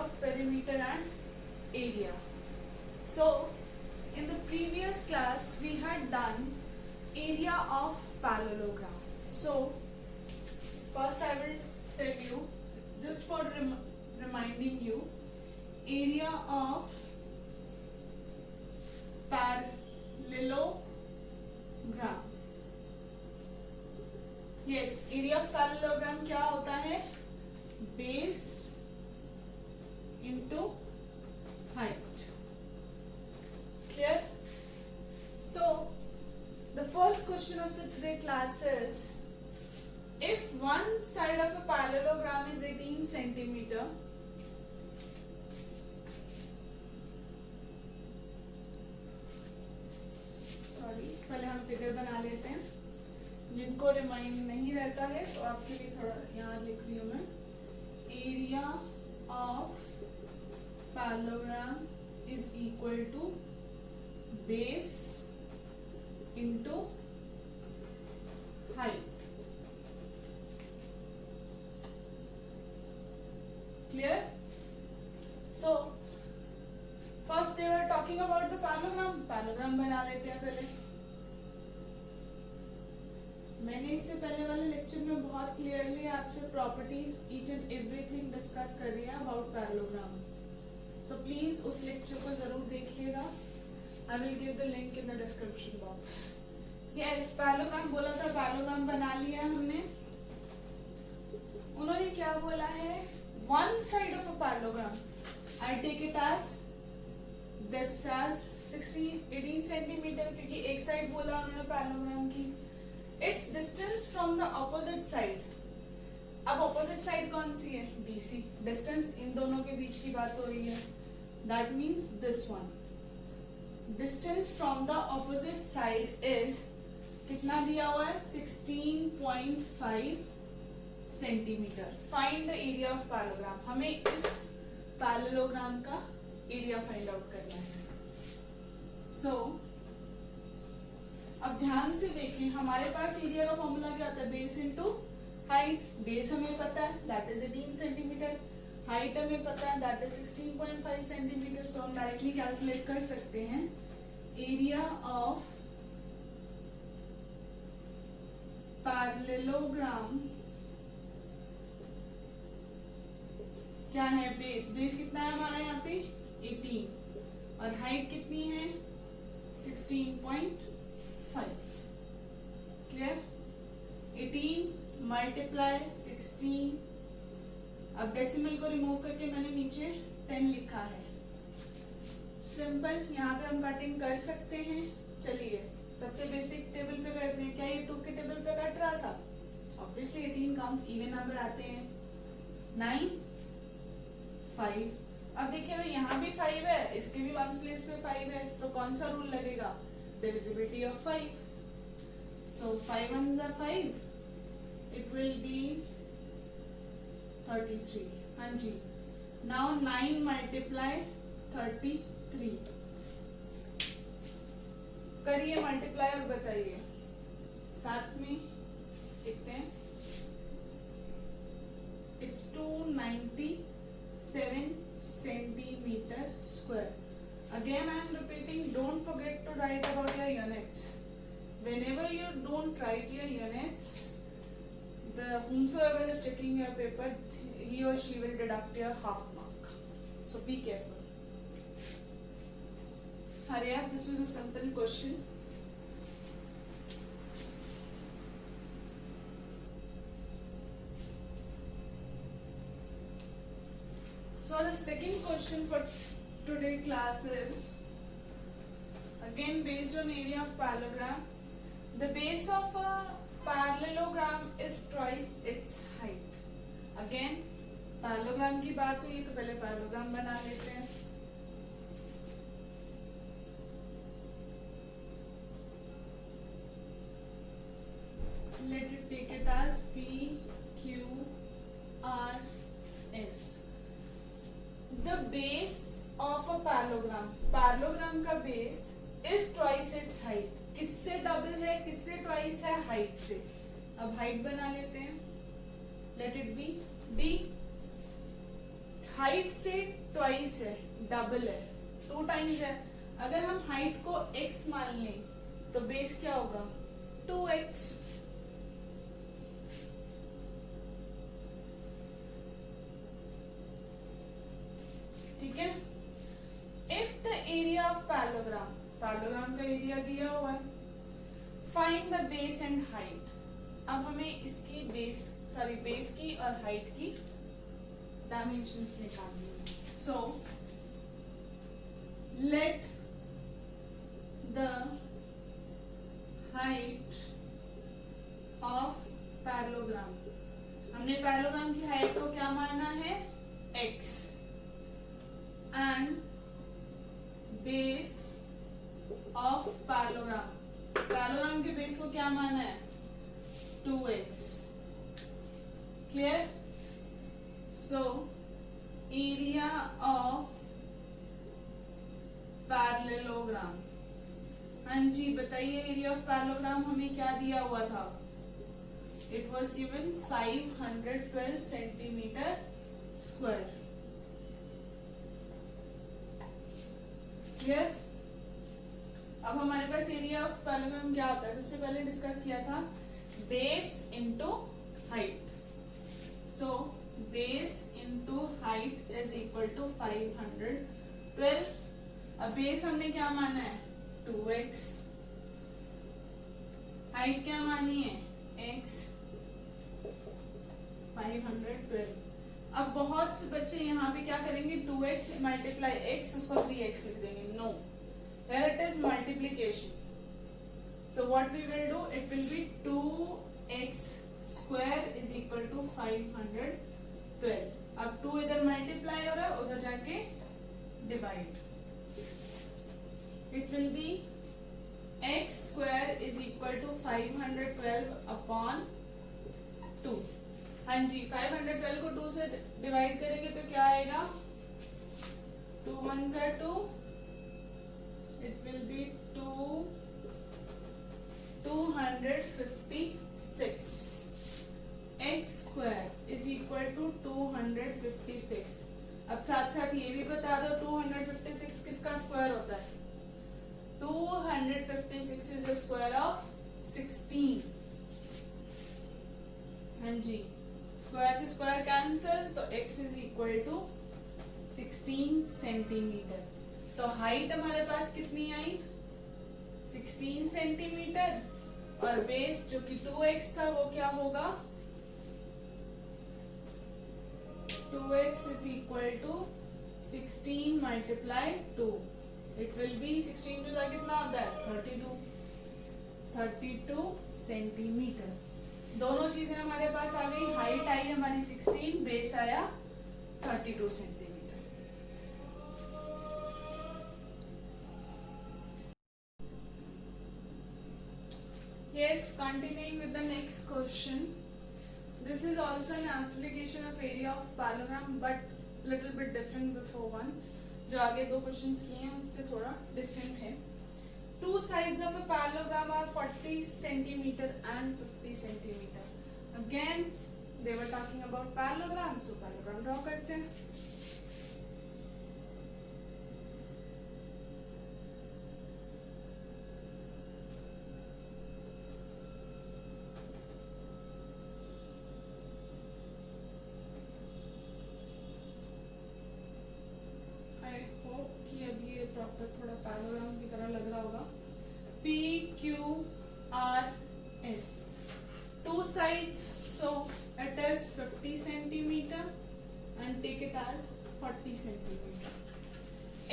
of perimeter and area. So in the previous class we had done area of parallelogram. So first I will tell you, just for reminding you, area of parallelogram. Yes, area of parallelogram क्या होता है? Base into height. Clear? So the first question of the today class is, if one side of a parallelogram is 18 centimeter, पहले हम figure बना लेते हैं, जिनको remind नहीं रहता है तो आपके लिए थोड़ा यहाँ लिख रही हूँ मैं. Area of parallelogram is equal to base into height. Clear? So first they were talking about the parallelogram. Parallelogram बना लेते हैं पहले. मैंने इससे पहले वाले लेक्चर में बहुत क्लियरली आपसे properties each and everything discuss कर रही है अबाउट पैरेललोग्राम. सो प्लीज उस लेक्चर को जरूर देखिएगा. I will give the link in the description box. Yes, parallelogram बोला था, पैरेललोग्राम बना लिया हमने. उन्होंने क्या बोला है? One side of a parallelogram, I take it as this as 18 centimetre, क्योंकि एक साइड बोला उन्होंने पैरेललोग्राम की. It's distance from the opposite side. अब ऑपोजिट साइड कौन सी है? BC. डिस्टेंस इन दोनों के बीच की बात हो रही है. That means this one. Distance from the opposite side is कितना दिया हुआ है? 16.5 centimetre. Find the area of parallelogram. हमें इस पैरेललोग्राम का एरिया फाइंड आउट करना है. सो अब ध्यान से देखें, हमारे पास एरिया का फॉर्मूला क्या होता है? Base into height. बेस हमें पता है, दैट इज 18 सेंटीमीटर. हाइट हमें पता है, दैट इज 16.5 सेंटीमीटर. सो हम डायरेक्टली कैलकुलेट कर सकते हैं एरिया ऑफ पैरेललोग्राम. क्या है? बेस. बेस कितना है हमारा यहाँ पे? 18. और हाइट कितनी है? 16.5. क्लियर? 18 मल्टीप्लाई 16. अब डेसिमल को रिमूव करके मैंने नीचे 10 लिखा है. सिंपल. यहाँ पे हम कटिंग कर सकते हैं. चलिए सबसे बेसिक टेबल पे करते हैं. क्या ये 2 के टेबल पे कट रहा था? ऑब्वियसली 18 कम्स इवन नंबर आते हैं. 9 5. अब देखिए ना, यहाँ भी 5 है, इसके भी वंस प्लेस पे 5 है, तो कौन सा रूल लगेगा? Divisibility of 5. So 5 ones are 5. It will be 33. हाँ जी. Now 9 multiply 33. करिए मल्टीप्लाई और बताइए. साथ में लिखते हैं. It's 297 centimeter square. Again I am repeating, don't forget to write about your units. Whenever you don't write your units, the whomsoever is checking your paper, he or she will deduct your half mark. So be careful. Hurry up, this was a simple question. So the second question for today class is again based on area of parallelogram. The base of a parallelogram is twice its height. Again parallelogram की बात हुई तो पहले parallelogram बना लेते हैं. Let it take it as P Q R S. The base of a parallelogram. Parallelogram का base is twice its height. किससे डबल है, किससे ट्वाइस है? हाइट से. अब हाइट बना लेते हैं. Let it be D. Height से ट्वाइस है, डबल है, 2 टाइम्स है। अगर हम हाइट को x मान लें तो बेस क्या होगा, 2x। ठीक है। If the area of parallelogram, parallelogram का एरिया दिया हुआ है, find the base and height. अब हमें इसकी बेस की और हाइट की डायमेंशंस निकालनी है। So let the height of parallelogram, हमने पैरेललोग्राम की हाइट को क्या माना है, x, and base of parallelogram, parallelogram के बेस को क्या माना है, 2x। Clear. So area of parallelogram, हाँ जी बताइए, एरिया ऑफ पैरेललोग्राम हमें क्या दिया हुआ था, it was given 512 centimetre square. Clear. अब हमारे पास एरिया ऑफ पैरेललोग्राम क्या होता है, सबसे पहले डिस्कस किया था base into height. So base into height is equal to 512। अब बेस हमने क्या माना है, 2x, हाइट क्या मानी है, x, 512। अब बहुत से बच्चे यहाँ पे क्या करेंगे, 2x मल्टीप्लाई x, उसको 3x लिख देंगे। No, here it is multiplication. So what we will do, it will be 2x square is equal to 512. अब 2 इधर मल्टीप्लाई हो रहा है, उधर जाके divide. It will be x square is equal to 512 upon 2। हाँ जी, 512 को 2 से डिवाइड करेंगे तो क्या आएगा, 2 1s are 2, it will be 256। x square is equal to 256। अब साथ साथ ये भी बता दो 256 किसका स्क्वायर होता है, 256 is the square of 16। हाँ जी, स्क्वायर से स्क्वायर कैंसिल, तो x is equal to 16 centimetre. तो हाइट हमारे पास कितनी आई, 16 सेंटीमीटर, और बेस जो कि 2x था वो क्या होगा, 2x is equal to 16 multiply 2। It will be 16 to कितना होता है, 32 सेंटीमीटर। दोनों चीजें हमारे पास आ गई, हाइट आई हमारी 16, बेस आया 32 centimetre. Yes, continuing with the next question. This is also an application of area of parallelogram, but little bit different before ones. जो आगे 2 क्वेश्चंस किए हैं उससे थोड़ा डिफरेंट है। Two sides of a parallelogram are 40 centimeter and 50 centimeter. Again, they were talking about parallelogram, so parallelogram draw करते हैं। Proper थोड़ा पैरेललोग्राम की तरह लग रहा होगा। P Q R S, 2 sides, so it is 50 centimeter and take it as 40 centimeter.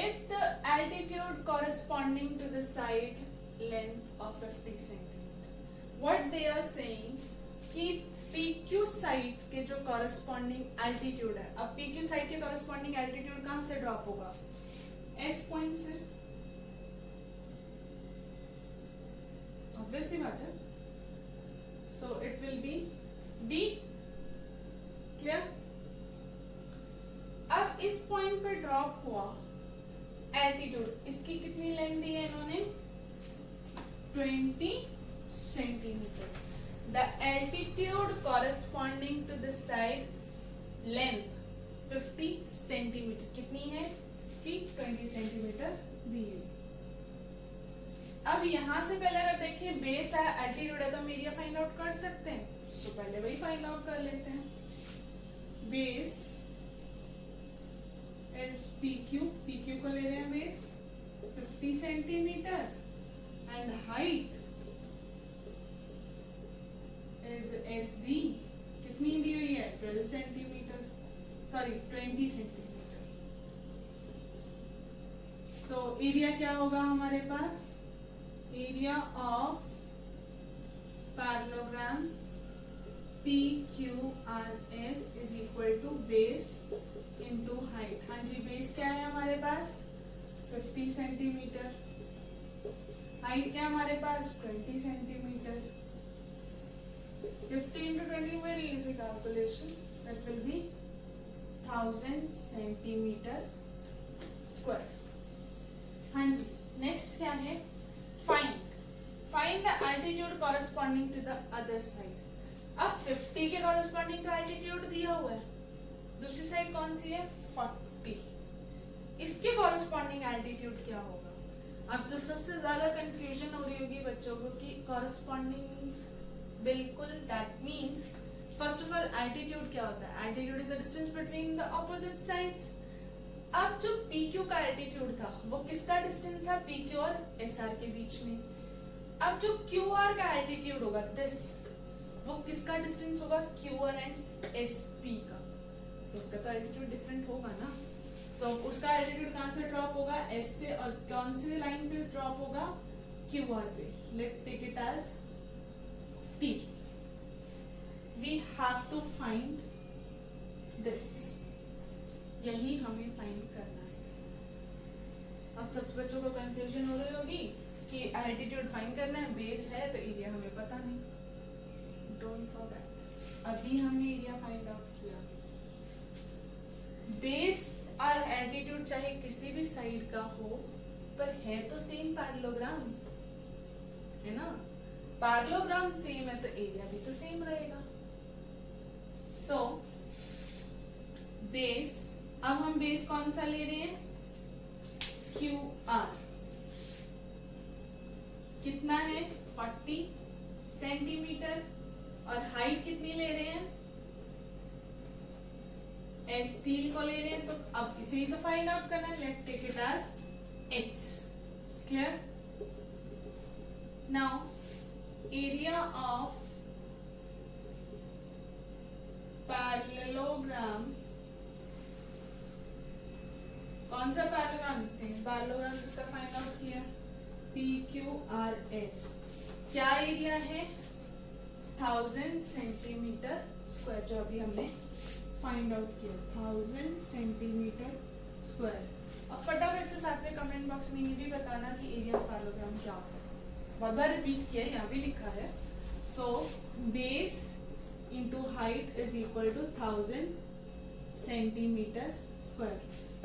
If the altitude corresponding to the side length of 50 centimeter, what they are saying कि PQ side के जो corresponding altitude है, अब PQ side के corresponding altitude कहाँ से drop होगा, S point से, ऑब्वियस सी बात है। So it will B D। Clear. अब इस पॉइंट पे ड्रॉप हुआ एल्टीट्यूड, इसकी कितनी लेंथ दी है इन्होंने, 20 centimetre. The altitude corresponding to the side length 50 centimetre, कितनी है कि 20 सेंटीमीटर दी है। अब यहां से पहले अगर देखें बेस है, एल्टीट्यूड है, तो हम एरिया फाइंड आउट कर सकते हैं, तो पहले वही फाइंड आउट कर लेते हैं। बेस इज PQ, PQ को ले रहे हैं base 50 centimetre and height is SD, कितनी दी हुई है 12 centimetre, sorry 20 centimetre. So area क्या होगा हमारे पास, area of parallelogram PQRS is equal to base into height. हाँ जी, बेस क्या है हमारे पास 50 सेंटीमीटर, हाइट क्या हमारे पास 20 centimetre. 50 into 20 very easy calculation, that will be 1000 centimetre square. हाँ जी, नेक्स्ट क्या है, find the altitude corresponding to the other side. अब 50 के कॉरेस्पॉन्डिंग तो एल्टीट्यूड दिया हुआ है, दूसरी साइड कौन सी है 40, इसके कॉरेस्पॉन्डिंग एल्टीट्यूड क्या होगा। अब जो सबसे ज्यादा कंफ्यूजन हो रही होगी बच्चों को कि कॉरेस्पॉन्डिंग मींस, बिल्कुल that means first of all altitude क्या होता है, altitude is the distance between the opposite sides. अब जो PQ का एल्टीट्यूड था वो किसका डिस्टेंस था, PQ और SR के बीच में। अब जो QR का एल्टीट्यूड होगा दिस, वो किसका डिस्टेंस होगा, QR एंड SP का, तो उसका तो एल्टीट्यूड डिफरेंट होगा ना। सो उसका एल्टीट्यूड कहां से ड्रॉप होगा, S से, और कौन सी लाइन पे ड्रॉप होगा, QR पे। Let take it as T। We have to find this, यही हमें फाइंड करना है। अब सब बच्चों को कंफ्यूजन हो रही होगी कि एल्टीट्यूड फाइंड करना है, बेस है तो एरिया हमें पता नहीं, डोंट फॉरगेट। अभी हमने एरिया फाइंड आउट किया, बेस और एल्टीट्यूड चाहे किसी भी साइड का हो, पर है तो सेम पैरेललोग्राम, है ना। पैरेललोग्राम सेम है तो एरिया भी तो सेम रहेगा। सो बेस, अब हम बेस कौन सा ले रहे हैं, QR, कितना है 40 सेंटीमीटर, और हाइट कितनी ले रहे हैं, ST को ले रहे हैं, तो अब इसे ही तो फाइंड आउट करना है। Let take it as X, clear. Now area of parallelogram, कौन सा पैरेललोग्राम, सेम पैरेललोग्राम जिसका फाइंड आउट किया, PQRS, क्या एरिया है 1000 सेंटीमीटर स्क्वायर, जो अभी हमने फाइंड आउट किया 1000 सेंटीमीटर स्क्वायर। अब फटाफट से साथ में कमेंट बॉक्स में ये भी बताना कि एरिया ऑफ पैरेललोग्राम क्या होता है, बहुत बार रिपीट किया है, यहाँ भी लिखा है। So base into height is equal to 1000 centimetre square.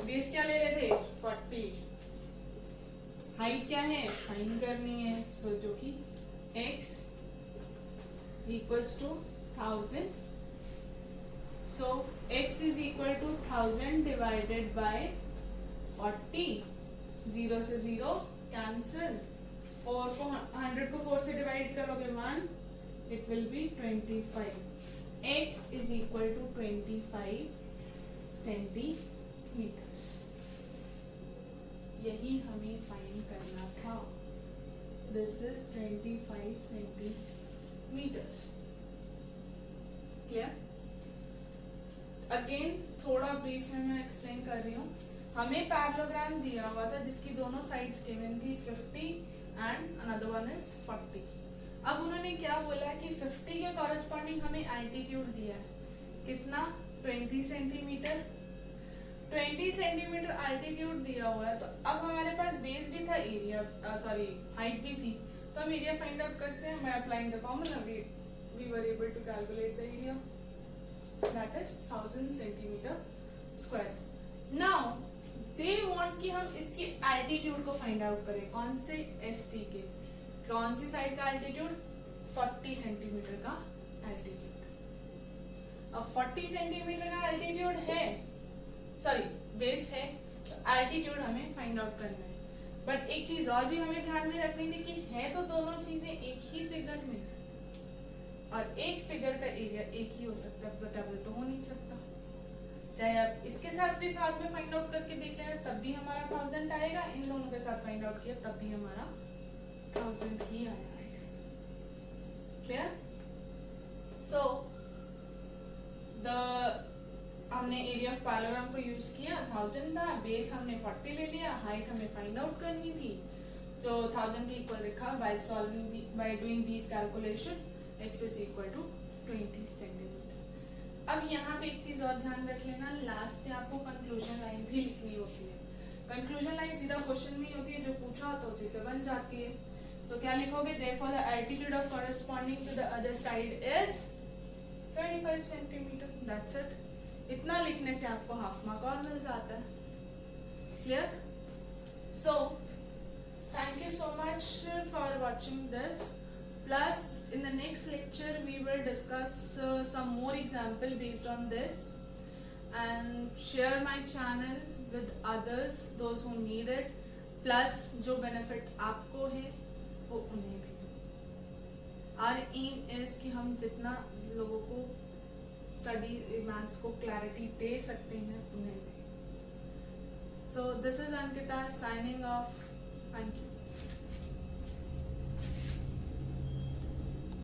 Base क्या ले रहे थे 40, हाइट क्या है फाइंड करनी है, सो जो कि x equals to 1000, so x is equal to 1000 divided by 40, 0 से 0 कैंसिल, 4 को 100 को 4 से डिवाइड करोगे 1, it will be 25, x is equal to 25 centimetres. यही हमें फाइंड करना था, this is 25 centimetres, clear. Again थोड़ा ब्रीफ में मैं एक्सप्लेन कर रही हूँ। हमें पैरेललोग्राम दिया हुआ था जिसकी दोनों साइड्स गिवन थी 50 एंड अनदर वन इज 40। अब उन्होंने क्या बोला कि 50 के कॉरेस्पॉन्डिंग हमें एल्टीट्यूड दिया है, कितना 20 सेंटीमीटर, 20 सेंटीमीटर एल्टीट्यूड दिया हुआ है। तो अब हमारे पास बेस भी था, एरिया सॉरी हाइट भी थी, तो हम एरिया फाइंड आउट करते हैं। By applying the formula we were able to calculate the area, that is 1000 centimetre square. Now they want कि हम इसकी एल्टीट्यूड को फाइंड आउट करें, कौन से ST के, कौन सी साइड का एल्टीट्यूड 40 सेंटीमीटर का एल्टीट्यूड। अब 40 सेंटीमीटर का एल्टीट्यूड है सॉरी बेस है, तो एल्टीट्यूड हमें फाइंड आउट करना है। बट एक चीज और भी हमें ध्यान में रखनी थी कि है तो दोनों चीजें एक ही फिगर में, और एक फिगर का एरिया एक ही हो सकता है, डबल तो हो नहीं सकता। चाहे आप इसके साथ भी बाद में फाइंड आउट करके देख लेना, तब भी हमारा 1000 आएगा, इन दोनों के साथ फाइंड आउट किया तब भी हमारा 1000 ही आएगा। क्लियर? सो हमने एरिया ऑफ पैरेललोग्राम को यूज किया, 1000 था, बेस हमने 40 ले लिया, हाइट हमें फाइंड आउट करनी थी, जो 1000 के इक्वल लिखा by doing this calculation x is equal to 20 centimetre. अब यहाँ पे एक चीज और ध्यान रख लेना, लास्ट पे आपको कंक्लूजन लाइन भी लिखनी होती है। कंक्लूजन लाइन सीधा क्वेश्चन में ही होती है, जो पूछा तो उसी से बन जाती है। सो क्या लिखोगे? Therefore the altitude of corresponding to the other side is 25 centimetre. That's it. इतना लिखने से आपको हाफ मार्क और मिल जाता है। Clear? So thank you so much for watching this. Plus, in the next lecture, we will discuss some more example based on this, and share my channel with others, those who need it. Plus, जो benefit आपको है, वो उन्हें भी। Our aim is कि हम जितना लोगों को study maths को clarity दे सकते हैं, उन्हें भी। So, this is Ankita signing off.